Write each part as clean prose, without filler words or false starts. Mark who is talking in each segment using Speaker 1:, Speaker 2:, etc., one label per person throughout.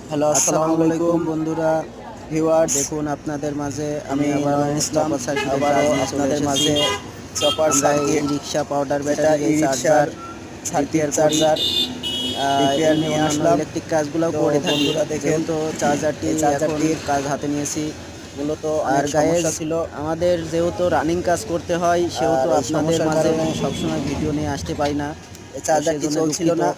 Speaker 1: Hello, আসসালামু আলাইকুম
Speaker 2: বন্ধুরা,
Speaker 1: ভিউয়ার্স।
Speaker 2: দেখুন আপনাদের মাঝে আমি
Speaker 1: আমি
Speaker 2: আবারও
Speaker 1: নয়ন ইসলাম
Speaker 2: চপার সার্কিটের কাজ
Speaker 1: আবারও
Speaker 2: নিয়ে চলে
Speaker 1: আপনাদের
Speaker 2: এসেছি।
Speaker 1: মাঝে চপার
Speaker 2: আমরা এই
Speaker 1: সার্কিট,
Speaker 2: রিক্সা পাউডার
Speaker 1: যেটা
Speaker 2: ব্যাটারির
Speaker 1: ই
Speaker 2: এই
Speaker 1: রিক্সার
Speaker 2: চার্জার
Speaker 1: সার্কিট
Speaker 2: রিপেয়ার করি।
Speaker 1: চার্জার রিপেয়ার
Speaker 2: এমনি
Speaker 1: নিয়ে
Speaker 2: অন্যান্য
Speaker 1: আসলাম।
Speaker 2: ইলেকট্রিক কাজগুলোও
Speaker 1: তো
Speaker 2: করে থাকি,
Speaker 1: বন্ধুরা দেখেন,
Speaker 2: যেহেতু চার্জারটি
Speaker 1: এই
Speaker 2: এখন
Speaker 1: চার্জারটির
Speaker 2: কাজ হাতে নিয়েছি।
Speaker 1: মূলত
Speaker 2: আর
Speaker 1: অনেক
Speaker 2: গায়েজ
Speaker 1: সমস্যা ছিল।
Speaker 2: আমাদের যেহেতু রানিং কাজ করতে হয়,
Speaker 1: আর
Speaker 2: সেহেতু
Speaker 1: এই
Speaker 2: আপনাদের
Speaker 1: সমস্যার
Speaker 2: মাঝে
Speaker 1: কারণে
Speaker 2: সবসময় ভিডিও নিয়ে আসতে পারি না।
Speaker 1: এই
Speaker 2: তো
Speaker 1: চার্জারটি
Speaker 2: সেজন্য
Speaker 1: চলছিল
Speaker 2: দুঃখিত।
Speaker 1: না।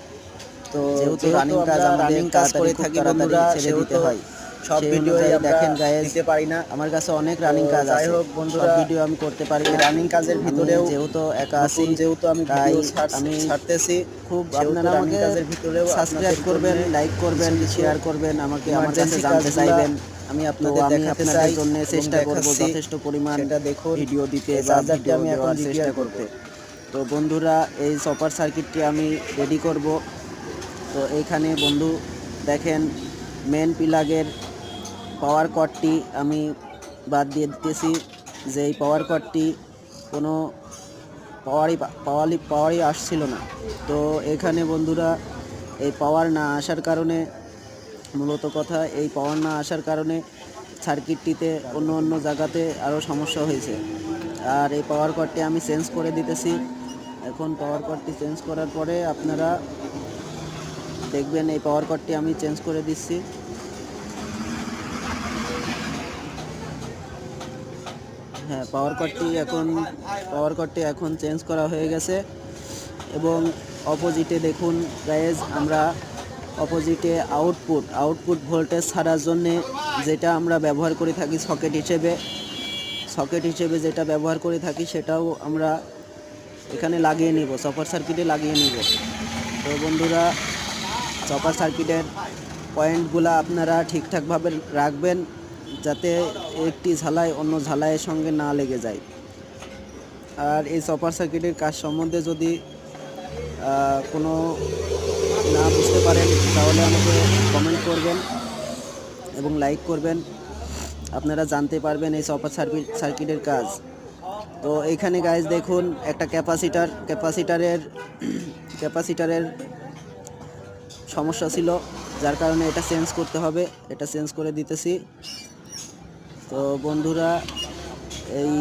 Speaker 1: তো
Speaker 2: যেহেতু
Speaker 1: যেহেতু
Speaker 2: রানিং কাজ
Speaker 1: আমরা
Speaker 2: আমাদের
Speaker 1: রানিং কাজ
Speaker 2: তাড়াতাড়ি
Speaker 1: করে
Speaker 2: খুব
Speaker 1: থাকি
Speaker 2: তাড়াতাড়ি
Speaker 1: বন্ধুরা,
Speaker 2: ছেড়ে দিতে
Speaker 1: সেহেতু
Speaker 2: হয়।
Speaker 1: সব
Speaker 2: সেই
Speaker 1: ভিডিওই
Speaker 2: অনুযায়ী
Speaker 1: আমরা
Speaker 2: দেখেন গায়েজ,
Speaker 1: দিতে পারি না।
Speaker 2: আমার কাছে অনেক
Speaker 1: তো
Speaker 2: রানিং কাজ
Speaker 1: যাই
Speaker 2: আছে,
Speaker 1: হোক
Speaker 2: সব
Speaker 1: বন্ধুরা,
Speaker 2: ভিডিও আমি করতে পারি
Speaker 1: এই
Speaker 2: না।
Speaker 1: রানিং কাজের
Speaker 2: আমি
Speaker 1: ভিতরেও
Speaker 2: যেহেতু একা আছি,
Speaker 1: নতুন যেহেতু আমি
Speaker 2: তাই
Speaker 1: ভিডিও
Speaker 2: আমি
Speaker 1: ছাড়তেছি,
Speaker 2: খুব,
Speaker 1: সেহেতু
Speaker 2: আপনারা
Speaker 1: রানিং
Speaker 2: আমাকে
Speaker 1: কাজের ভিতরেও
Speaker 2: সাবস্ক্রাইব
Speaker 1: আপনাদের জন্য
Speaker 2: করবেন, লাইক
Speaker 1: কিছু
Speaker 2: করবেন,
Speaker 1: কিছু
Speaker 2: শেয়ার করবেন, আমাকে আমার কাছে
Speaker 1: ইমার্জেন্সি
Speaker 2: জানতে
Speaker 1: কাজগুলা
Speaker 2: চাইবেন।
Speaker 1: তো
Speaker 2: আমি
Speaker 1: দেখাতে
Speaker 2: আপনাদের
Speaker 1: চাই
Speaker 2: জন্য
Speaker 1: এবং
Speaker 2: চেষ্টা করব
Speaker 1: দেখাচ্ছি।
Speaker 2: যথেষ্ট পরিমাণ
Speaker 1: সেটা দেখুন।
Speaker 2: ভিডিও দিতে
Speaker 1: এই
Speaker 2: বা
Speaker 1: চার্জারটি
Speaker 2: ভিডিও
Speaker 1: আমি এখন
Speaker 2: দেওয়ার চেষ্টা
Speaker 1: রিপেয়ার করব।
Speaker 2: করতে। তো বন্ধুরা, এই চপার সার্কিটটি আমি রেডি করব। তো এইখানে বন্ধু দেখেন, মেন প্লাগের পাওয়ার কর্ডটি আমি বাদ দিয়ে দিতেছি, যে এই পাওয়ার কর্ডটি কোনো পাওয়ারই আসছিল না। তো এখানে বন্ধুরা, এই পাওয়ার না আসার কারণে, মূলত কথা এই পাওয়ার না আসার কারণে সার্কিটটিতে অন্য অন্য জায়গাতে আরও সমস্যা হয়েছে। আর এই পাওয়ার কর্ডটি আমি চেঞ্জ করে দিতেছি। এখন পাওয়ার কর্ডটি চেঞ্জ করার পরে আপনারা দেখবেন, এই পাওয়ার কর্ডটি আমি চেঞ্জ করে দিচ্ছি। হ্যাঁ, পাওয়ার কর্ডটি এখন চেঞ্জ করা হয়ে গেছে। এবং অপোজিটে দেখুন গাইজ, আমরা অপোজিটে আউটপুট ভোল্টেজ ছাড়ার জন্যে যেটা আমরা ব্যবহার করে থাকি সকেট হিসেবে যেটা ব্যবহার করে থাকি, সেটাও আমরা এখানে লাগিয়ে নিব, চপার সার্কিটে লাগিয়ে নিব। তো বন্ধুরা, চপার সার্কিটের পয়েন্টগুলো আপনারা ঠিকঠাকভাবে রাখবেন, যাতে একটি ঝালাই অন্য ঝালাইয়ের সঙ্গে না লেগে যায়। আর এই চপার সার্কিটের কাজ সম্বন্ধে যদি কোনো না বুঝতে পারেন, তাহলে আমাকে কমেন্ট করবেন এবং লাইক করবেন, আপনারা জানতে পারবেন এই চপার সার্কিটের কাজ। তো এইখানে গাইজ দেখুন, একটা ক্যাপাসিটারের সমস্যা ছিল, যার কারণে এটা চেঞ্জ করতে হবে, এটা চেঞ্জ করে দিতেছি। তো বন্ধুরা, এই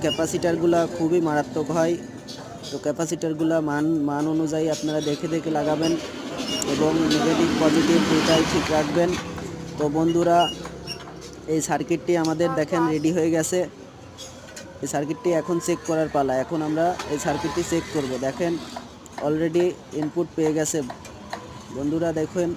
Speaker 2: ক্যাপাসিটারগুলো খুবই মারাত্মক হয়। তো ক্যাপাসিটারগুলো মান অনুযায়ী আপনারা দেখে দেখে লাগাবেন এবং নেগেটিভ পজিটিভ দুটাই ঠিক রাখবেন। তো বন্ধুরা, এই সার্কিটটি আমাদের দেখেন রেডি হয়ে গেছে। এই সার্কিটটি এখন চেক করার পালা। এখন আমরা এই সার্কিটটি চেক করব। দেখেন, অলরেডি ইনপুট পেয়ে গেছে বন্ধুরা, দেখেন